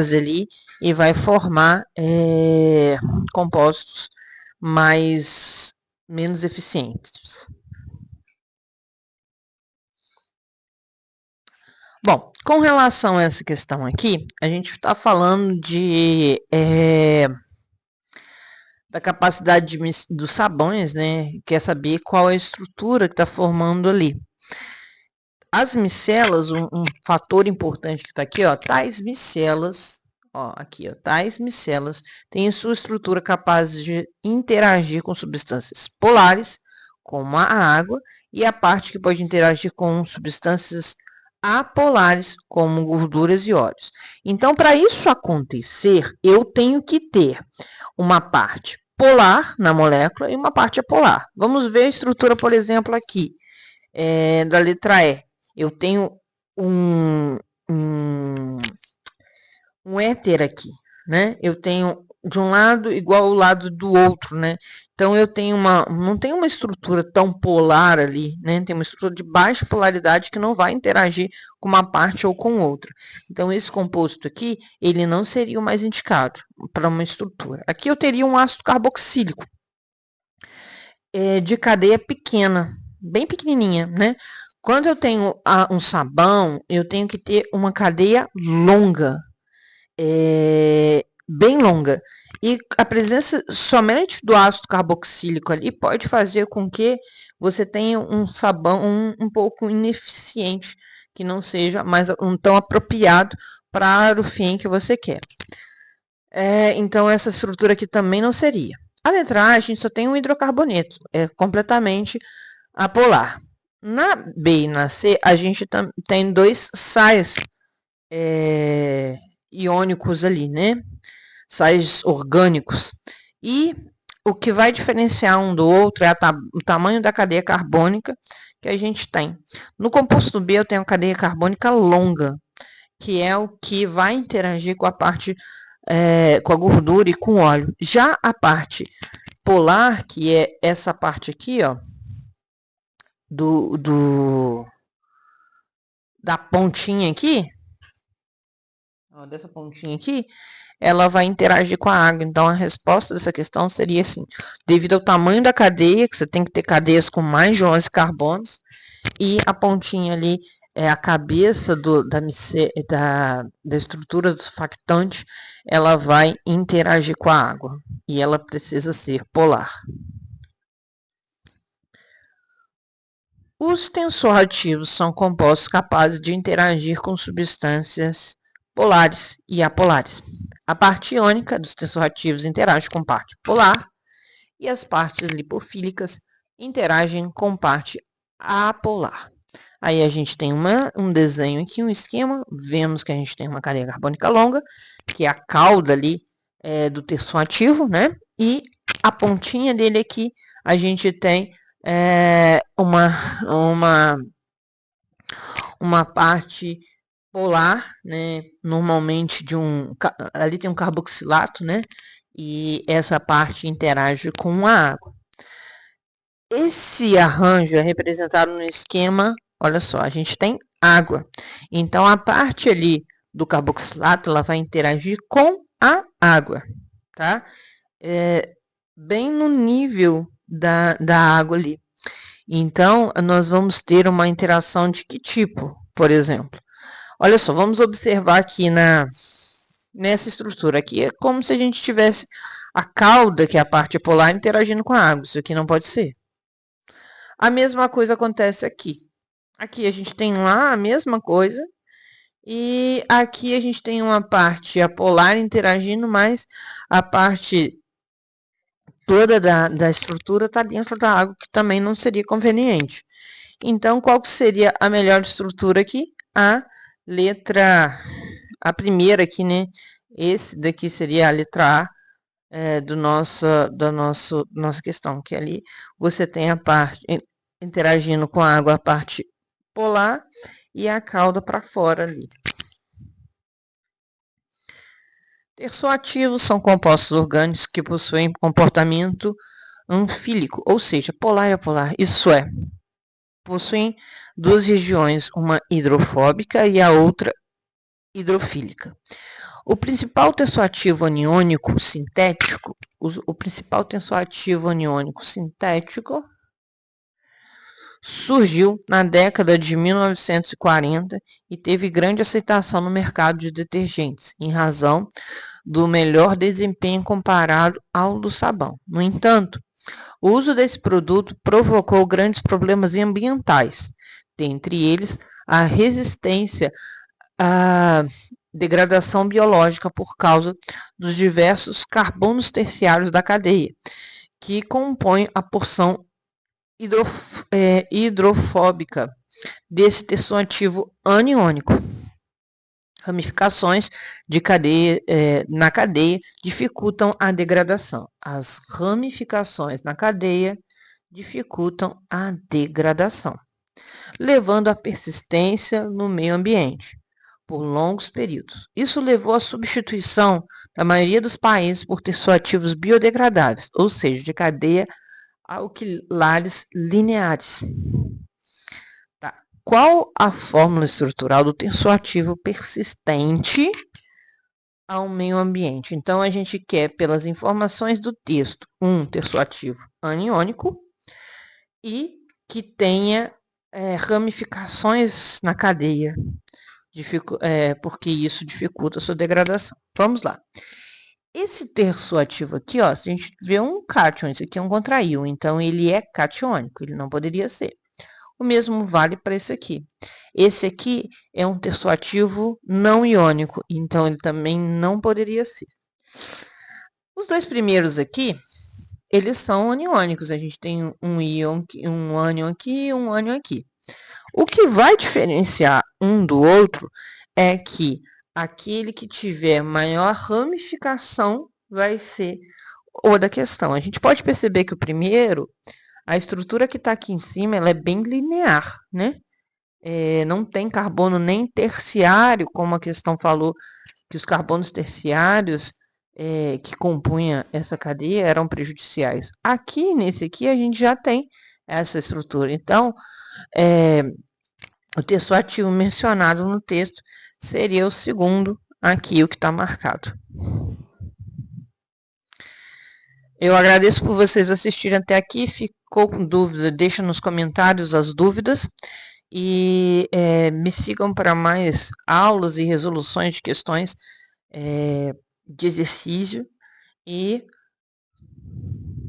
ali e vai formar compostos menos eficientes. Bom, com relação a essa questão aqui, a gente está falando da capacidade dos sabões, né? Quer saber qual é a estrutura que está formando ali. As micelas, um fator importante que está aqui, ó, tais micelas, ó, aqui, ó, tais micelas têm sua estrutura capaz de interagir com substâncias polares, como a água, e a parte que pode interagir com substâncias apolares, como gorduras e óleos. Então, para isso acontecer, eu tenho que ter uma parte polar na molécula e uma parte apolar. Vamos ver a estrutura, por exemplo, aqui, da letra E. Eu tenho um éter aqui, né? Eu tenho de um lado igual ao lado do outro, né? Então eu tenho não tem uma estrutura tão polar ali, né? Tem uma estrutura de baixa polaridade que não vai interagir com uma parte ou com outra. Então esse composto aqui, ele não seria o mais indicado para uma estrutura. Aqui eu teria um ácido carboxílico de cadeia pequena, bem pequenininha, né? Quando eu tenho um sabão, eu tenho que ter uma cadeia longa, bem longa. E a presença somente do ácido carboxílico ali pode fazer com que você tenha um sabão um pouco ineficiente, que não seja mais tão apropriado para o fim que você quer. Então, essa estrutura aqui também não seria. A letra A, a gente só tem um hidrocarboneto, é completamente apolar. Na B e na C, a gente tem dois sais iônicos ali, né? Sais orgânicos. E o que vai diferenciar um do outro é o tamanho da cadeia carbônica que a gente tem. No composto B, eu tenho a cadeia carbônica longa, que é o que vai interagir com a parte, com a gordura e com o óleo. Já a parte polar, que é essa parte aqui, ó, da pontinha aqui, ó, dessa pontinha aqui, ela vai interagir com a água. Então, a resposta dessa questão seria assim: devido ao tamanho da cadeia, que você tem que ter cadeias com mais de 11 carbonos, e a pontinha ali é a cabeça da estrutura do surfactante, ela vai interagir com a água. E ela precisa ser polar. Os tensoativos são compostos capazes de interagir com substâncias polares e apolares. A parte iônica dos tensoativos interage com parte polar e as partes lipofílicas interagem com parte apolar. Aí a gente tem um desenho aqui, um esquema. Vemos que a gente tem uma cadeia carbônica longa, que é a cauda ali do tensoativo, né? E a pontinha dele aqui, a gente tem uma parte polar, né? Normalmente ali tem um carboxilato, né? E essa parte interage com a água. Esse arranjo é representado no esquema, olha só, a gente tem água. Então a parte ali do carboxilato, ela vai interagir com a água, tá? Bem no nível da água ali. Então, nós vamos ter uma interação de que tipo, por exemplo? Olha só, vamos observar aqui nessa estrutura aqui. É como se a gente tivesse a cauda, que é a parte polar, interagindo com a água. Isso aqui não pode ser. A mesma coisa acontece aqui. Aqui a gente tem lá a mesma coisa. E aqui a gente tem uma parte apolar interagindo, mas a parte toda da estrutura está dentro da água, que também não seria conveniente. Então, qual que seria a melhor estrutura aqui? A primeira aqui, né? Esse daqui seria a letra A da nossa questão, que ali você tem a parte interagindo com a água, a parte polar e a cauda para fora ali. Terçoativos são compostos orgânicos que possuem comportamento anfílico, ou seja, polar e apolar. Isso é, possuem duas regiões, uma hidrofóbica e a outra hidrofílica. O principal tensoativo aniônico sintético, o principal tensoativo aniônico sintético surgiu na década de 1940 e teve grande aceitação no mercado de detergentes, em razão do melhor desempenho comparado ao do sabão. No entanto, o uso desse produto provocou grandes problemas ambientais, dentre eles a resistência à degradação biológica por causa dos diversos carbonos terciários da cadeia, que compõem a porção hidrofóbica desse tensoativo aniônico. Ramificações de cadeia, na cadeia dificultam a degradação. As ramificações na cadeia dificultam a degradação, levando à persistência no meio ambiente por longos períodos. Isso levou à substituição da maioria dos países por tensoativos biodegradáveis, ou seja, de cadeia alquilares lineares. Tá. Qual a fórmula estrutural do tensoativo persistente ao meio ambiente? Então, a gente quer, pelas informações do texto, um tensoativo aniônico e que tenha ramificações na cadeia, porque isso dificulta a sua degradação. Vamos lá. Esse tensoativo aqui, ó, se a gente vê um cátion, esse aqui é um contraíon, então ele é catiônico, ele não poderia ser. O mesmo vale para esse aqui. Esse aqui é um tensoativo não iônico, então ele também não poderia ser. Os dois primeiros aqui, eles são aniônicos. A gente tem um ânion aqui e um ânion aqui. O que vai diferenciar um do outro é que aquele que tiver maior ramificação vai ser o da questão. A gente pode perceber que o primeiro, a estrutura que está aqui em cima, ela é bem linear, né? Não tem carbono nem terciário, como a questão falou, que os carbonos terciários que compunham essa cadeia eram prejudiciais. Aqui, nesse aqui, a gente já tem essa estrutura. Então, o tensoativo mencionado no texto seria o segundo aqui, o que está marcado. Eu agradeço por vocês assistirem até aqui. Ficou com dúvida? Deixa nos comentários as dúvidas. E me sigam para mais aulas e resoluções de questões de exercício. E